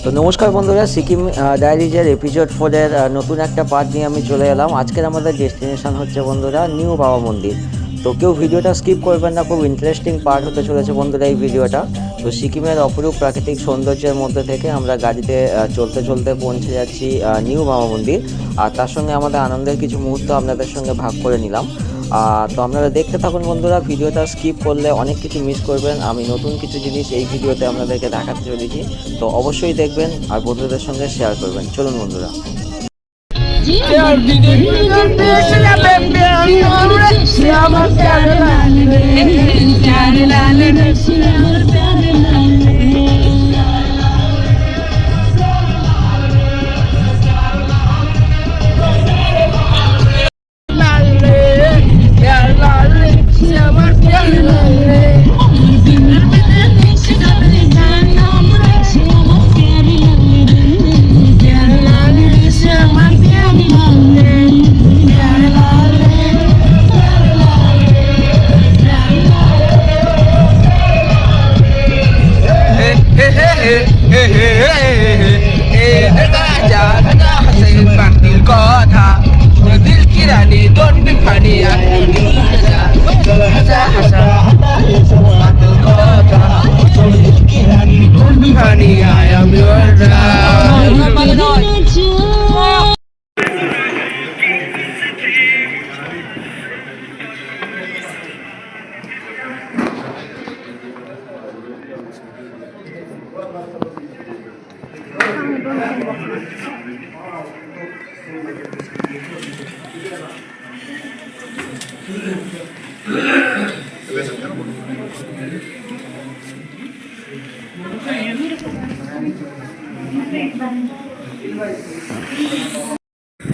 তো নমস্কার বন্ধুরা, সিকিম ডায়েরিজের এপিসোড 4-এর নতুন একটা পার্ট নিয়ে আমি চলে এলাম। আজকের আমাদের ডেস্টিনেশন হচ্ছে বন্ধুরা নিউ বাবা মন্দির। তো কেউ ভিডিওটা স্কিপ করবেন না, খুব ইন্টারেস্টিং পার্ট হতে চলেছে বন্ধুরা এই ভিডিওটা। তো সিকিমের অপরূপ প্রাকৃতিক সৌন্দর্যের মধ্যে থেকে আমরা গাড়িতে চলতে চলতে পৌঁছে যাচ্ছি নিউ বাবা মন্দির। আর তার সঙ্গে আমাদের আনন্দের কিছু মুহূর্ত আপনাদের সঙ্গে ভাগ করে নিলাম। তো আপনারা দেখতে থাকুন বন্ধুরা, ভিডিওটা স্কিপ করলে অনেক কিছু মিস করবেন। আমি নতুন কিছু জিনিস এই ভিডিওতে আপনাদেরকে দেখাতে চলেছি, তো অবশ্যই দেখবেন আর বন্ধুদের সঙ্গে শেয়ার করবেন। চলুন বন্ধুরা।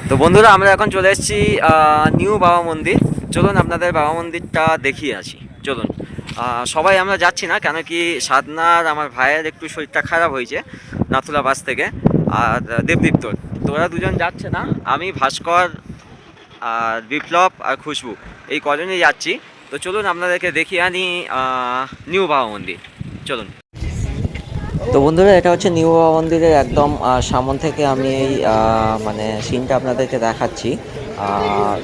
তো বন্ধুরা, আমরা এখন চলে এসেছি নিউ বাবা মন্দির। চলুন আপনাদের বাবা মন্দিরটা দেখিয়ে আসি। চলুন। সবাই আমরা যাচ্ছি না, কেন কি সাধনার আমার ভাইয়ের একটু শরীরটা খারাপ হয়েছে নাথুলা বাস থেকে, আর দেবদীপ্তর। তো ওরা দুজন যাচ্ছে না, আমি, ভাস্কর, আর বিপ্লব আর খুশবু, এই কজনই যাচ্ছি। তো চলুন আপনাদেরকে দেখিয়ে আনি নিউ বাবা মন্দির। চলুন। তো বন্ধুরা, এটা হচ্ছে নিউ বাবা মন্দিরের একদম সামন থেকে আমি এই মানে সিনটা আপনাদেরকে দেখাচ্ছি।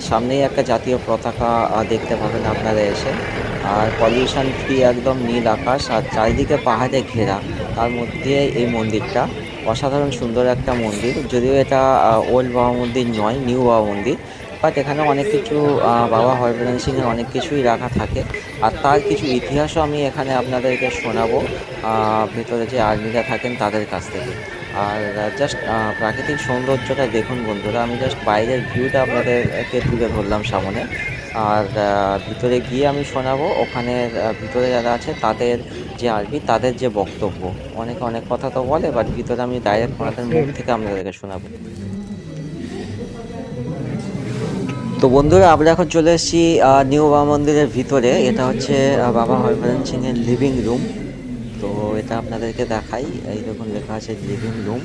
সামনেই একটা জাতীয় পতাকা দেখতে পাবেন আপনারা এসে, আর পলিউশন ফ্রি একদম নীল আকাশ, আর চারিদিকে পাহাড়ে ঘেরা, তার মধ্যে এই মন্দিরটা অসাধারণ সুন্দর একটা মন্দির। যদিও এটা ওল্ড বাবা মন্দির নয়, নিউ বাবা মন্দির, বাট এখানে অনেক কিছু বাবা হরভজন সিংয়ের অনেক কিছুই রাখা থাকে, আর তার কিছু ইতিহাসও আমি এখানে আপনাদেরকে শোনাবো ভেতরে যে আর্মিরা থাকেন তাদের কাছ থেকে। আর জাস্ট প্রাকৃতিক সৌন্দর্যটা দেখুন বন্ধুরা, আমি জাস্ট বাইরের ভিউটা আপনাদেরকে তুলে ধরলাম সামনে। আর ভিতরে গিয়ে আমি শোনাবো ওখানের ভিতরে যারা আছে তাদের যে আর্মি, তাদের যে বক্তব্য। অনেক অনেক কথা তো বলে, বাট ভিতরে আমি ডাইরেক্ট ওনাদের মুখ থেকে আপনাদেরকে শোনাবো। তো বন্ধুরা, আমরা এখন চলে এসেছি নিউ বাবা মন্দিরের ভিতরে। এটা হচ্ছে বাবা হরভজন সিংয়ের লিভিং রুম। তো এটা আপনাদেরকে দেখাই, এই দেখুন লেখা আছে লিভিং রুম,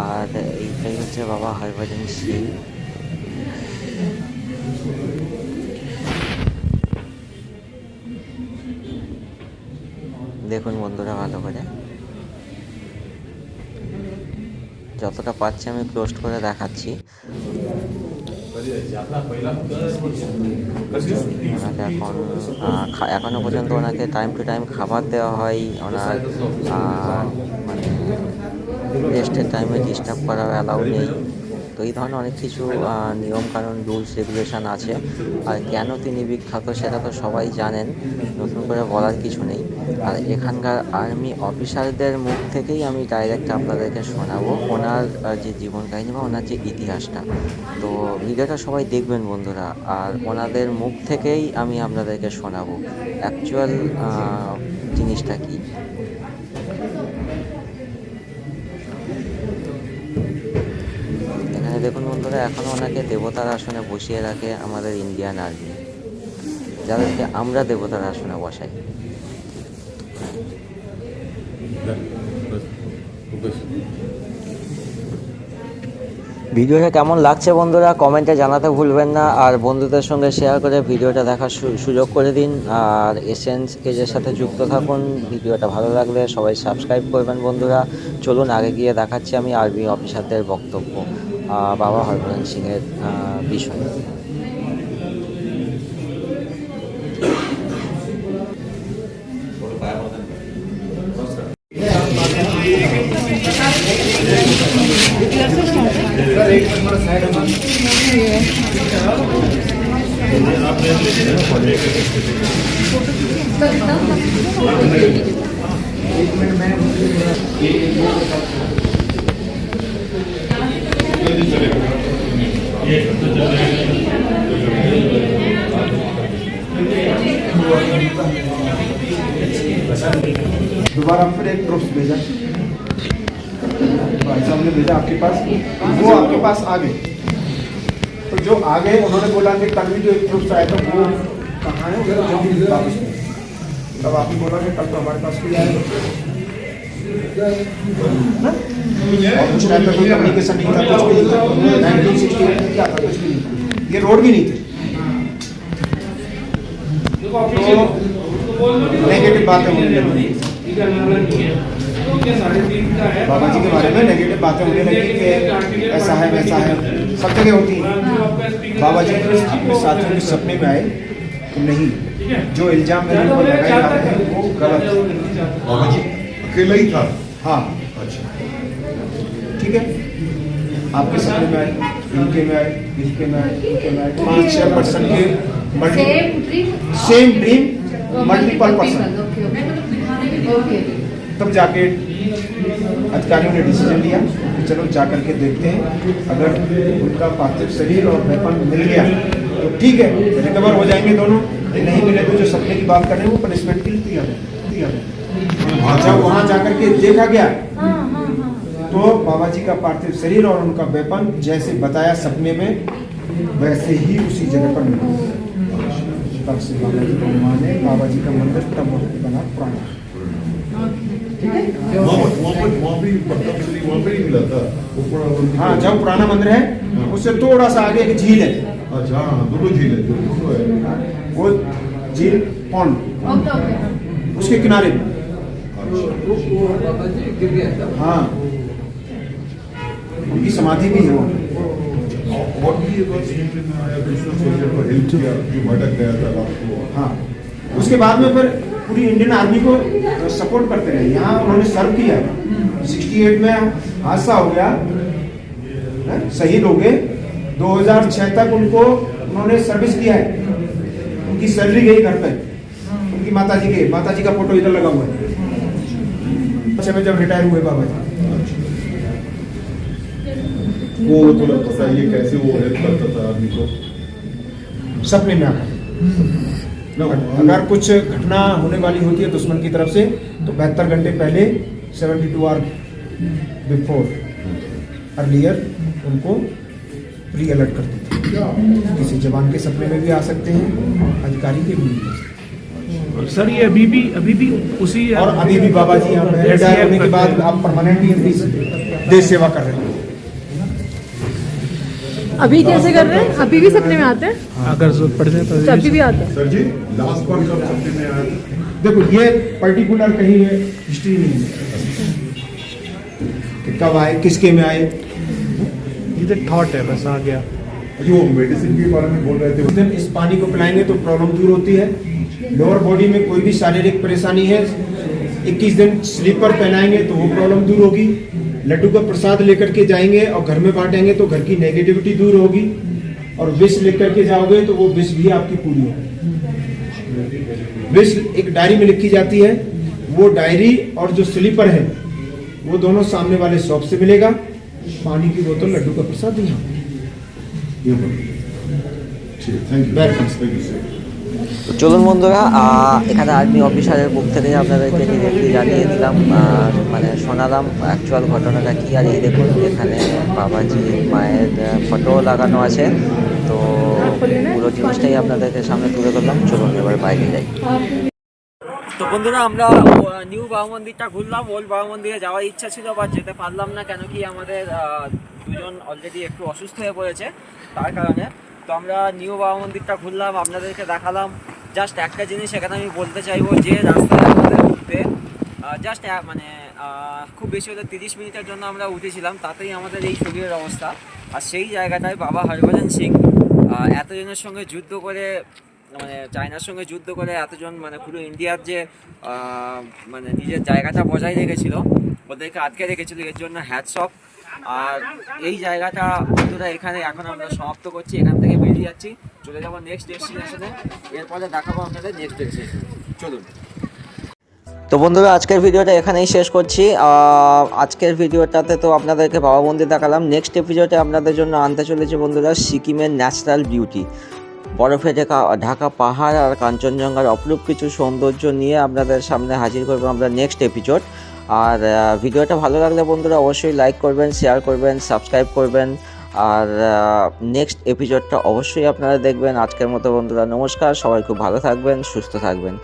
আর এইটাই হচ্ছে বাবা হরভজন সিং। দেখুন বন্ধুরা ভালো করে, যতটা পাচ্ছি আমি ক্লোজ করে দেখাচ্ছি। ওনাকে এখনো পর্যন্ত ওনাকে টাইম টু টাইম খাবার দেওয়া হয়। ওনার মানে রেস্টের টাইমে ডিস্টার্ব করা অ্যালাউ নেই। তো এই ধরনের অনেক কিছু নিয়মকানুন, রুলস রেগুলেশন আছে। আর কেন তিনি বিখ্যাত সেটা তো সবাই জানেন, নতুন করে বলার কিছু নেই। আর এখানকার আর্মি অফিসারদের মুখ থেকেই আমি ডাইরেক্ট আপনাদেরকে শোনাবো ওনার যে জীবন কাহিনী বা ওনার যে ইতিহাসটা। তো ভিডিওটা সবাই দেখবেন বন্ধুরা, আর ওনাদের মুখ থেকেই আমি আপনাদেরকে শোনাবো অ্যাকচুয়াল জিনিসটা কী। এখানে দেখুন বন্ধুরা, এখনও ওনাকে দেবতার আসনে বসিয়ে রাখে আমাদের ইন্ডিয়ান আর্মি, যাদেরকে আমরা দেবতার আসনে বসাই। ভিডিওটা কেমন লাগছে বন্ধুরা কমেন্টে জানাতে ভুলবেন না, আর বন্ধুদের সঙ্গে শেয়ার করে ভিডিওটা দেখার সুযোগ করে দিন। আর এসেন্স এজের সাথে যুক্ত থাকুন। ভিডিওটা ভালো লাগলে সবাই সাবস্ক্রাইব করবেন বন্ধুরা। চলুন আগে গিয়ে দেখাচ্ছি আমি আর্মি অফিসারদের বক্তব্য বাবা হরভজন সিংয়ের বিষয়ে। दोबारा फिर एक प्रूफ भेजा, भाई साहब ने भेजा आपके पास, वो आपके पास आ गए। तो जो आ गए उन्होंने बोला कि कल भी जो एक प्रूफ आया था वो कहाँ है, उधर जल्दी वापस नहीं। तब आपने बोला कि कल तो हमारे पास कोई आएगा, और कुछ टाइम तक कोई कम्युनिकेशन नहीं था, कुछ भी नहीं था। 1968 में क्या था, कुछ भी नहीं था, ये रोड भी नहीं थे। नेगेटिव बातें होने लगी बाबा जी के बारे में, नेगेटिव बातें होने लगी कि ऐसा है वैसा है, सब जगह होती है। बाबा जी अपने साथियों के सपने में आए तो नहीं, जो इल्जाम मेरे ऊपर लगाए जा रहे हैं वो गलत है। बाबा जी अकेला ही था? हाँ अच्छा, ठीक है। आपके सपने में आए, इनके में आए, इनके में आए, इनके में आए, 5-6 पर्सन के सेम ड्रीम मल्टीपल पर्सन। तब जाके अधिकारियों ने डिसीजन लिया कि चलो जाकर के देखते हैं, अगर उनका पार्थिव शरीर और वेपन मिल गया तो ठीक है, रिकवर हो जाएंगे दोनों। नहीं मिले तो जो सपने की बात कर रहे हैं वो पनिशमेंट के लिए तैयार है। जब वहाँ जाकर के देखा गया तो बाबा जी का पार्थिव शरीर और उनका वेपन जैसे बताया सपने में वैसे ही उसी जगह पर मिला। तब से बाबा जी को माने, बाबा जी का मंदिर तब बना पुराना। वहाँ पे ही मिला था ऊपर। हाँ, जब पुराना मंदिर है उससे थोड़ा सा आगे एक झील है। अच्छा, हाँ, दोनों झील है, दोनों है। वो झील पॉन्ड उसके किनारे में। हाँ, उनकी समाधि भी है वहाँ। और भी ये बात सुनने में आया, दूसरे सोल्जर को हेल्प किया जो भटक गया था रात को। हाँ, उसके बाद में फिर पूरी इंडियन आर्मी को सपोर्ट करते रहे। यहाँ उन्होंने सर्व किया। 68 में हादसा हो गया, शहीद हो गए। 2006 तक उनको उन्होंने सर्विस किया है। उनकी सैलरी गई घर पे। उनकी माता जी का फोटो इधर लगा हुआ है। अच्छा, में जब रिटायर हुए बाबा जी, वो थोड़ा बताइए कैसे वो हेल्प करता था आदमी को? सपने में आकर अगर कुछ घटना होने वाली होती है दुश्मन की तरफ से तो 72 घंटे पहले 72 आवर बिफोर अर्लियर उनको प्री अलर्ट करती थी। किसी जवान के सपने में भी आ सकते हैं, अधिकारी के भी। सर ये अभी भी उसी और अभी भी बाबा जी यहाँ पे रिटायर होने के बाद आप परमानेंटली देश सेवा कर रहे हैं। अभी कैसे कर रहे हैं? अभी भी सपने में आते हैं? अगर जरूरत पड़ जाए तो अभी भी आते हैं। सर जी लास्ट बार कब सपने में आया? देखो, ये पर्टिकुलर कहीं है हिस्ट्री नहीं है कि कब आए, किसके में आए। ये तो थॉट है, बस आ गया। जो मेडिसिन के बारे में बोल रहे थे, उस दिन इस पानी को पिलाएंगे तो प्रॉब्लम दूर होती है। लोअर बॉडी में कोई भी शारीरिक परेशानी है, 21 दिन स्लीपर पहनाएंगे तो वो प्रॉब्लम दूर होगी। लड्डू का प्रसाद लेकर के जाएंगे और घर में बांटेंगे तो घर की नेगेटिविटी दूर होगी। और विष लेकर के जाओगे तो वो विष भी आपकी पूरी होगी। विष एक डायरी में लिखी जाती है, वो डायरी और जो स्लीपर है वो दोनों सामने वाले शॉप से मिलेगा। पानी की बोतल, लड्डू का प्रसाद यहाँ। Thank you welcome. তো চলুন বন্ধুরা, এখানে আর্মি অফিসারের বুক থেকে আপনাদেরকে ডিরেক্টলি জানিয়ে দিলাম, মানে শোনালাম অ্যাকচুয়াল ঘটনাটা কী। আর এই দেখুন এখানে বাবাজি মায়ের ফটো লাগানো আছে। তো পুরো জিনিসটাই আপনাদেরকে সামনে তুলে ধরলাম। চলুন এবার বাইরে যাই। তো বন্ধুরা আমরা নিউ বাবা মন্দিরটা ঘুরলাম। ওল্ড বাবা মন্দিরে যাওয়ার ইচ্ছা ছিল বা যেতে পারলাম না, কেন কি আমাদের দুজন অলরেডি একটু অসুস্থ হয়ে পড়েছে, তার কারণে। তো আমরা নিউ বাবা মন্দিরটা ঘুরলাম, আপনাদেরকে দেখালাম। জাস্ট একটা জিনিস এখানে আমি বলতে চাইবো যে রাস্তায় আমাদের উঠতে জাস্ট মানে খুব বেশি হলে 30 মিনিটের জন্য আমরা উঠেছিলাম, তাতেই আমাদের এই শরীরের অবস্থা। আর সেই জায়গাটায় বাবা হরভজন সিং এতজনের সঙ্গে যুদ্ধ করে, মানে চায়নার সঙ্গে যুদ্ধ করে এতজন, মানে পুরো ইন্ডিয়ার যে মানে নিজের জায়গাটা বজায় রেখেছিল, ওদেরকে আটকে রেখেছিল, এর জন্য হ্যাটস অফ। আর এই জায়গাটা বন্ধুরা এখানে এখন আমরা সমাপ্ত করছি, এখান থেকে বেরিয়ে যাচ্ছি, চলে যাবো নেক্সট ডেস্টিনেশনে। এরপরে দেখাবো আপনাদের নেক্সট ডেস্টিনেশনে, চলুন। তো বন্ধুরা আজকের ভিডিওটা এখানেই শেষ করছি। আজকের ভিডিওটাতে তো আপনাদেরকে বাবা মন্দির দেখালাম। নেক্সট এপিসোডে আপনাদের জন্য আনতে চলেছে বন্ধুরা সিকিমের ন্যাচারাল বিউটি, বরফে ঢাকা পাহাড় আর কাঞ্চনজঙ্ঘার অপরূপ কিছু সৌন্দর্য নিয়ে আপনাদের সামনে হাজির করবো আমরা নেক্সট এপিসোড। আর ভিডিওটা ভালো লাগলে বন্ধুরা অবশ্যই লাইক করবেন, শেয়ার করবেন, সাবস্ক্রাইব করবেন। আর নেক্সট এপিসোডটা অবশ্যই আপনারা দেখবেন। আজকের মতো বন্ধুরা নমস্কার, সবাই খুব ভালো থাকবেন, সুস্থ থাকবেন।